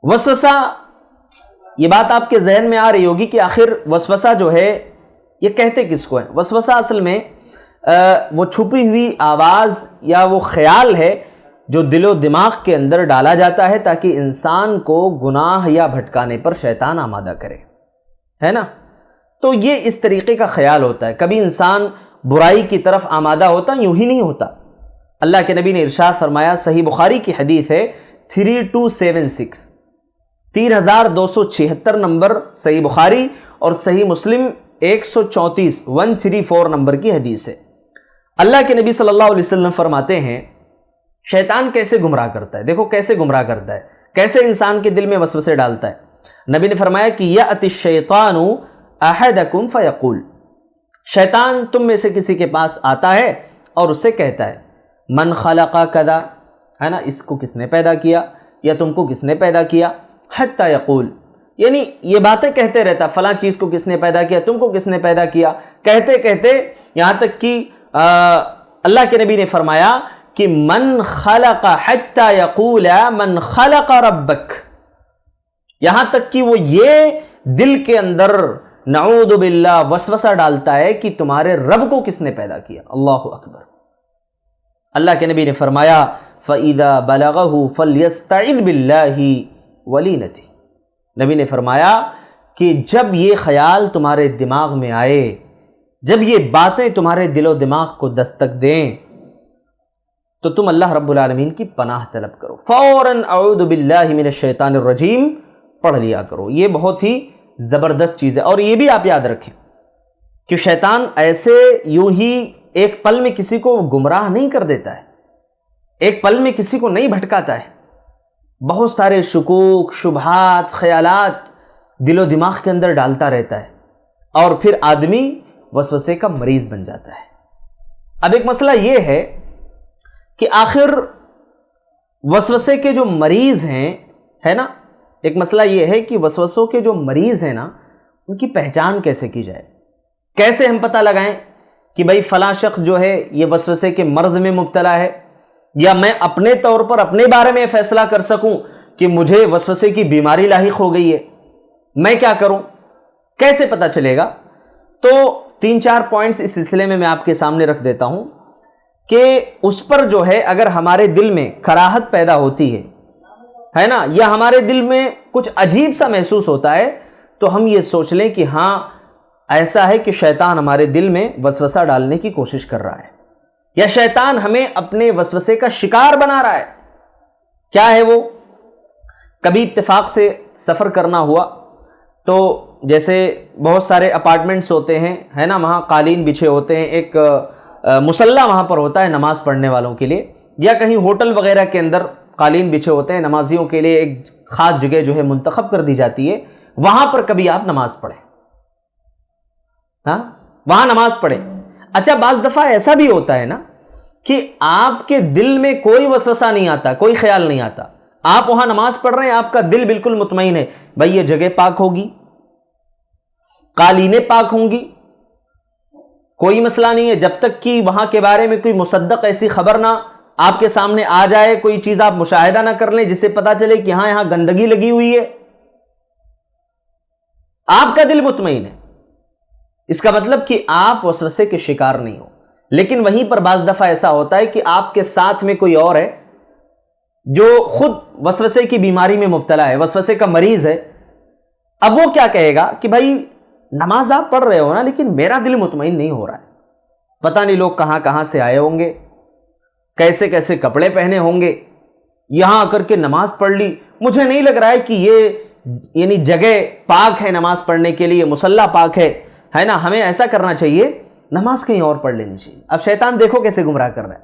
وسوسہ، یہ بات آپ کے ذہن میں آ رہی ہوگی کہ آخر وسوسہ جو ہے یہ کہتے کس کو ہے؟ وسوسہ اصل میں وہ چھپی ہوئی آواز یا وہ خیال ہے جو دل و دماغ کے اندر ڈالا جاتا ہے تاکہ انسان کو گناہ یا بھٹکانے پر شیطان آمادہ کرے، ہے نا؟ تو یہ اس طریقے کا خیال ہوتا ہے. کبھی انسان برائی کی طرف آمادہ ہوتا، یوں ہی نہیں ہوتا. اللہ کے نبی نے ارشاد فرمایا، صحیح بخاری کی حدیث ہے 3276، 3276 نمبر صحیح بخاری، اور صحیح مسلم 134 134 نمبر کی حدیث ہے. اللہ کے نبی صلی اللہ علیہ وسلم فرماتے ہیں شیطان کیسے گمراہ کرتا ہے. دیکھو کیسے گمراہ کرتا ہے، کیسے انسان کے دل میں وسوسے ڈالتا ہے. نبی نے فرمایا کہ یأتی الشیطان احدکم فیقول، شیطان تم میں سے کسی کے پاس آتا ہے اور اس سے کہتا ہے من خلق کذا، ہے نا، اس کو کس نے پیدا کیا یا تم کو کس نے پیدا کیا، حتی یقول، یعنی یہ باتیں کہتے رہتا فلاں چیز کو کس نے پیدا کیا، تم کو کس نے پیدا کیا، کہتے کہتے یہاں تک کہ اللہ کے نبی نے فرمایا کہ من خلق حتی یقول من خلق ربک، یہاں تک کہ وہ یہ دل کے اندر نعوذ باللہ وسوسہ ڈالتا ہے کہ تمہارے رب کو کس نے پیدا کیا. اللہ اکبر. اللہ کے نبی نے فرمایا فَإِذَا بَلَغَهُ فَلْيَسْتَعِذْ بِاللَّهِ وَلِينَتِهِ، نبی نے فرمایا کہ جب یہ خیال تمہارے دماغ میں آئے، جب یہ باتیں تمہارے دل و دماغ کو دستک دیں تو تم اللہ رب العالمین کی پناہ طلب کرو، فوراً اعوذ باللہ من الشیطان الرجیم پڑھ لیا کرو. یہ بہت ہی زبردست چیز ہے. اور یہ بھی آپ یاد رکھیں کہ شیطان ایسے یوں ہی ایک پل میں کسی کو گمراہ نہیں کر دیتا ہے، ایک پل میں کسی کو نہیں بھٹکاتا ہے. بہت سارے شکوک، شبہات، خیالات دل و دماغ کے اندر ڈالتا رہتا ہے اور پھر آدمی وسوسے کا مریض بن جاتا ہے. اب ایک مسئلہ یہ ہے کہ آخر وسوسے کے جو مریض ہیں، ہے نا، ایک مسئلہ یہ ہے کہ وسوسوں کے جو مریض ہیں نا، ان کی پہچان کیسے کی جائے، کیسے ہم پتہ لگائیں کہ بھئی فلاں شخص جو ہے یہ وسوسے کے مرض میں مبتلا ہے، یا میں اپنے طور پر اپنے بارے میں فیصلہ کر سکوں کہ مجھے وسوسے کی بیماری لاحق ہو گئی ہے، میں کیا کروں، کیسے پتہ چلے گا؟ تو 3-4 پوائنٹس اس سلسلے میں آپ کے سامنے رکھ دیتا ہوں کہ اس پر جو ہے اگر ہمارے دل میں کراہت پیدا ہوتی ہے نا، یا ہمارے دل میں کچھ عجیب سا محسوس ہوتا ہے تو ہم یہ سوچ لیں کہ ہاں ایسا ہے کہ شیطان ہمارے دل میں وسوسہ ڈالنے کی کوشش کر رہا ہے، یا شیطان ہمیں اپنے وسوسے کا شکار بنا رہا ہے. کیا ہے وہ؟ کبھی اتفاق سے سفر کرنا ہوا تو جیسے بہت سارے اپارٹمنٹس ہوتے ہیں، ہے نا، وہاں قالین بچھے ہوتے ہیں، ایک مصلی وہاں پر ہوتا ہے نماز پڑھنے والوں کے لیے، یا کہیں ہوٹل وغیرہ کے اندر قالین بچھے ہوتے ہیں، نمازیوں کے لیے ایک خاص جگہ جو ہے منتخب کر دی جاتی ہے، وہاں پر کبھی آپ نماز پڑھیں، ہاں وہاں نماز پڑھیں. اچھا بعض دفعہ ایسا بھی ہوتا ہے نا کہ آپ کے دل میں کوئی وسوسہ نہیں آتا، کوئی خیال نہیں آتا، آپ وہاں نماز پڑھ رہے ہیں، آپ کا دل بالکل مطمئن ہے بھئی یہ جگہ پاک ہوگی، قالینیں پاک ہوں گی، کوئی مسئلہ نہیں ہے، جب تک کہ وہاں کے بارے میں کوئی مصدق ایسی خبر نہ آپ کے سامنے آ جائے، کوئی چیز آپ مشاہدہ نہ کر لیں جس سے پتا چلے کہ ہاں یہاں گندگی لگی ہوئی ہے، آپ کا دل مطمئن ہے، اس کا مطلب کہ آپ وسوسے کے شکار نہیں ہو. لیکن وہیں پر بعض دفعہ ایسا ہوتا ہے کہ آپ کے ساتھ میں کوئی اور ہے جو خود وسوسے کی بیماری میں مبتلا ہے، وسوسے کا مریض ہے. اب وہ کیا کہے گا کہ بھائی نماز آپ پڑھ رہے ہو نا، لیکن میرا دل مطمئن نہیں ہو رہا ہے، پتہ نہیں لوگ کہاں کہاں سے آئے ہوں گے، کیسے کیسے کپڑے پہنے ہوں گے، یہاں آ کر کے نماز پڑھ لی، مجھے نہیں لگ رہا ہے کہ یہ یعنی جگہ پاک ہے نماز پڑھنے کے لیے، مصلی پاک ہے نا، ہمیں ایسا کرنا چاہیے نماز کہیں اور پڑھ لینی چاہیے. اب شیطان دیکھو کیسے گمراہ کر رہا ہے،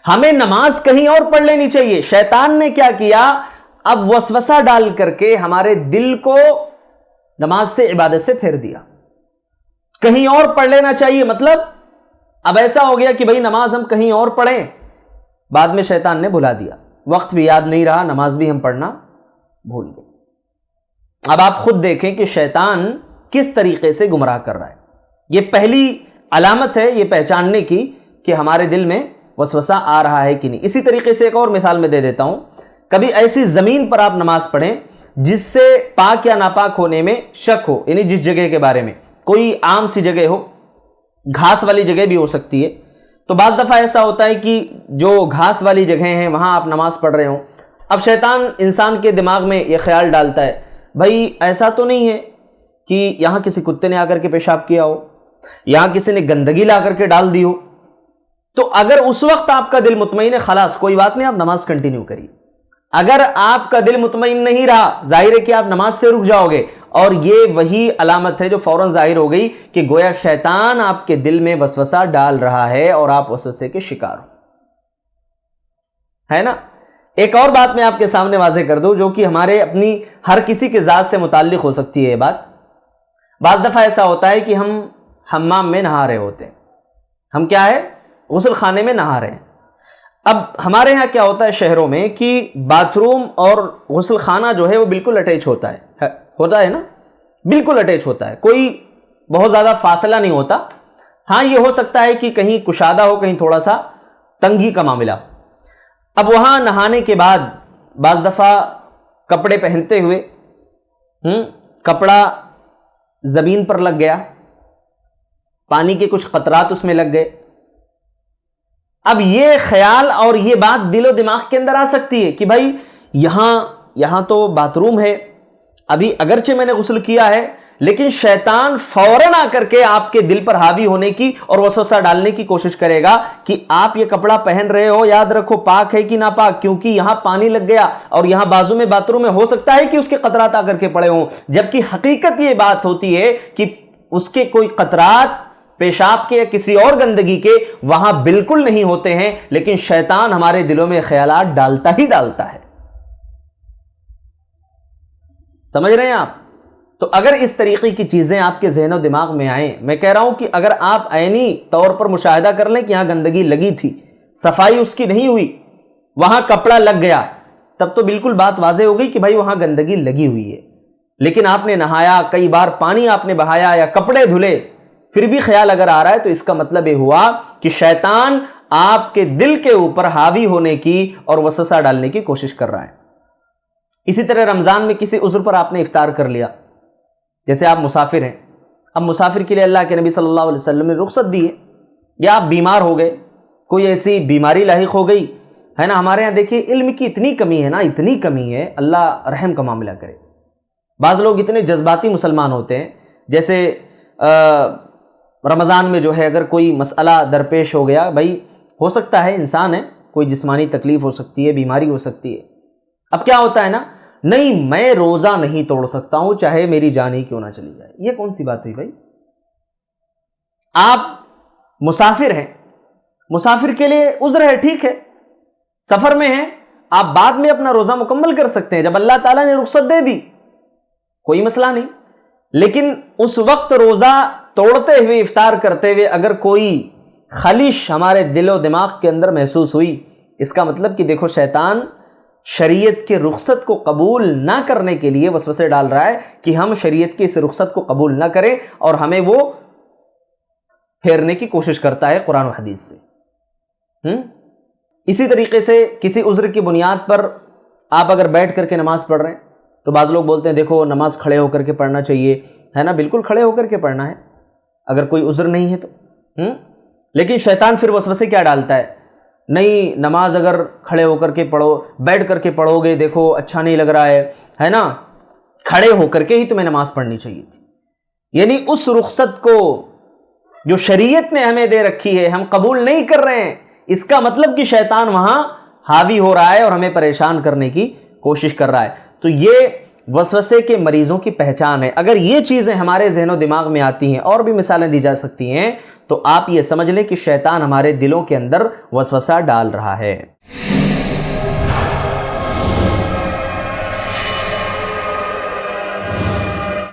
ہمیں نماز کہیں اور پڑھ لینی چاہیے. شیطان نے کیا کیا؟ اب وسوسہ ڈال کر کے ہمارے دل کو نماز سے، عبادت سے پھیر دیا، کہیں اور پڑھ لینا چاہیے. مطلب اب ایسا ہو گیا کہ بھئی نماز ہم کہیں اور پڑھیں، بعد میں شیطان نے بھلا دیا، وقت بھی یاد نہیں رہا، نماز بھی ہم پڑھنا بھول گئے. اب آپ خود دیکھیں کہ شیطان کس طریقے سے گمراہ کر رہا ہے. یہ پہلی علامت ہے یہ پہچاننے کی کہ ہمارے دل میں وسوسہ آ رہا ہے کہ نہیں. اسی طریقے سے ایک اور مثال میں دے دیتا ہوں کبھی ایسی زمین پر آپ نماز پڑھیں جس سے پاک یا ناپاک ہونے میں شک ہو، یعنی جس جگہ کے بارے میں، کوئی عام سی جگہ ہو، گھاس والی جگہ بھی ہو سکتی ہے، تو بعض دفعہ ایسا ہوتا ہے کہ جو گھاس والی جگہیں ہیں وہاں آپ نماز پڑھ رہے ہوں، اب شیطان انسان کے دماغ میں یہ خیال ڈالتا ہے بھائی ایسا تو نہیں ہے کہ یہاں کسی کتے نے آ کر کے پیشاب کیا ہو، یہاں کسی نے گندگی لا کر کے ڈال دی ہو، تو اگر اس وقت آپ کا دل مطمئن ہے خلاص کوئی بات نہیں، آپ نماز کنٹینیو کریے۔ اگر آپ کا دل مطمئن نہیں رہا، ظاہر ہے کہ آپ نماز سے رک جاؤ گے، اور یہ وہی علامت ہے جو فوراً ظاہر ہو گئی کہ گویا شیطان آپ کے دل میں وسوسہ ڈال رہا ہے اور آپ وسوسے کے شکار ہو، ہے نا۔ ایک اور بات میں آپ کے سامنے واضح کر دوں جو کہ ہمارے اپنی ہر کسی کے ذات سے متعلق ہو سکتی ہے یہ بات۔ بعض دفعہ ایسا ہوتا ہے کہ ہم حمام میں نہا رہے ہوتے ہیں، ہم کیا ہے غسل خانے میں نہا رہے ہیں۔ اب ہمارے ہاں کیا ہوتا ہے شہروں میں کہ باتھ روم اور غسل خانہ جو ہے وہ بالکل اٹیچ ہوتا ہے نا، بالکل اٹیچ ہوتا ہے، کوئی بہت زیادہ فاصلہ نہیں ہوتا۔ ہاں یہ ہو سکتا ہے کہ کہیں کشادہ ہو، کہیں تھوڑا سا تنگی کا معاملہ۔ اب وہاں نہانے کے بعد بعض دفعہ کپڑے پہنتے ہوئے کپڑا زمین پر لگ گیا، پانی کے کچھ قطرات اس میں لگ گئے۔ اب یہ خیال اور یہ بات دل و دماغ کے اندر آ سکتی ہے کہ بھائی یہاں تو باتھ روم ہے، ابھی اگرچہ میں نے غسل کیا ہے لیکن شیطان فوراً آ کر کے آپ کے دل پر حاوی ہونے کی اور وسوسہ ڈالنے کی کوشش کرے گا کہ آپ یہ کپڑا پہن رہے ہو، یاد رکھو پاک ہے کہ ناپاک، کیونکہ یہاں پانی لگ گیا اور یہاں بازو میں باتھ روم میں ہو سکتا ہے کہ اس کے قطرات آ کر کے پڑے ہوں، جبکہ حقیقت یہ بات ہوتی ہے کہ اس کے کوئی قطرات پیشاب کے یا کسی اور گندگی کے وہاں بالکل نہیں ہوتے ہیں، لیکن شیطان ہمارے دلوں میں خیالات ڈالتا ہی ڈالتا ہے۔ سمجھ رہے ہیں آپ؟ تو اگر اس طریقے کی چیزیں آپ کے ذہن و دماغ میں آئیں، میں کہہ رہا ہوں کہ اگر آپ عینی طور پر مشاہدہ کر لیں کہ یہاں گندگی لگی تھی، صفائی اس کی نہیں ہوئی، وہاں کپڑا لگ گیا، تب تو بالکل بات واضح ہو گئی کہ بھائی وہاں گندگی لگی ہوئی ہے۔ لیکن آپ نے نہایا، کئی بار پانی آپ نے بہایا یا کپڑے دھلے، پھر بھی خیال اگر آ رہا ہے تو اس کا مطلب یہ ہوا کہ شیطان آپ کے دل کے اوپر حاوی ہونے کی اور وسوسہ ڈالنے کی کوشش کر رہا ہے۔ اسی طرح رمضان میں کسی عذر پر آپ نے افطار کر لیا، جیسے آپ مسافر ہیں، اب مسافر کے لیے اللہ کے نبی صلی اللہ علیہ وسلم نے رخصت دی ہے، یا آپ بیمار ہو گئے، کوئی ایسی بیماری لاحق ہو گئی ہے نا۔ ہمارے ہاں دیکھیے علم کی اتنی کمی ہے نا، اتنی کمی ہے، اللہ رحم کا معاملہ کرے۔ بعض لوگ اتنے جذباتی مسلمان ہوتے ہیں، جیسے رمضان میں جو ہے اگر کوئی مسئلہ درپیش ہو گیا، بھائی ہو سکتا ہے انسان ہے، کوئی جسمانی تکلیف ہو سکتی ہے، بیماری ہو سکتی ہے، اب کیا ہوتا ہے نا، نہیں میں روزہ نہیں توڑ سکتا ہوں چاہے میری جان ہی کیوں نہ چلی جائے۔ یہ کون سی بات ہوئی بھائی؟ آپ مسافر ہیں، مسافر کے لیے عذر ہے، ٹھیک ہے، سفر میں ہیں، آپ بعد میں اپنا روزہ مکمل کر سکتے ہیں، جب اللہ تعالیٰ نے رخصت دے دی کوئی مسئلہ نہیں، لیکن اس وقت روزہ توڑتے ہوئے افطار کرتے ہوئے اگر کوئی خلش ہمارے دل و دماغ کے اندر محسوس ہوئی، اس کا مطلب کہ دیکھو شیطان شریعت کے رخصت کو قبول نہ کرنے کے لیے وسوسے ڈال رہا ہے کہ ہم شریعت کی اس رخصت کو قبول نہ کریں، اور ہمیں وہ پھیرنے کی کوشش کرتا ہے قرآن و حدیث سے۔ اسی طریقے سے کسی عذر کی بنیاد پر آپ اگر بیٹھ کر کے نماز پڑھ رہے ہیں تو بعض لوگ بولتے ہیں دیکھو نماز کھڑے ہو کر کے پڑھنا چاہیے، ہے نا، بالکل کھڑے ہو کر کے پڑھنا ہے اگر کوئی عذر نہیں ہے تو۔ لیکن شیطان پھر وسوسے کیا ڈالتا ہے، نہیں نماز اگر کھڑے ہو کر کے پڑھو، بیٹھ کر کے پڑھو گے دیکھو اچھا نہیں لگ رہا ہے نا، کھڑے ہو کر کے ہی تمہیں نماز پڑھنی چاہیے تھی۔ یعنی اس رخصت کو جو شریعت نے ہمیں دے رکھی ہے ہم قبول نہیں کر رہے ہیں، اس کا مطلب کہ شیطان وہاں حاوی ہو رہا ہے اور ہمیں پریشان کرنے کی کوشش کر رہا ہے۔ تو یہ وسوسے کے مریضوں کی پہچان ہے۔ اگر یہ چیزیں ہمارے ذہن و دماغ میں آتی ہیں، اور بھی مثالیں دی جا سکتی ہیں، تو آپ یہ سمجھ لیں کہ شیطان ہمارے دلوں کے اندر وسوسہ ڈال رہا ہے۔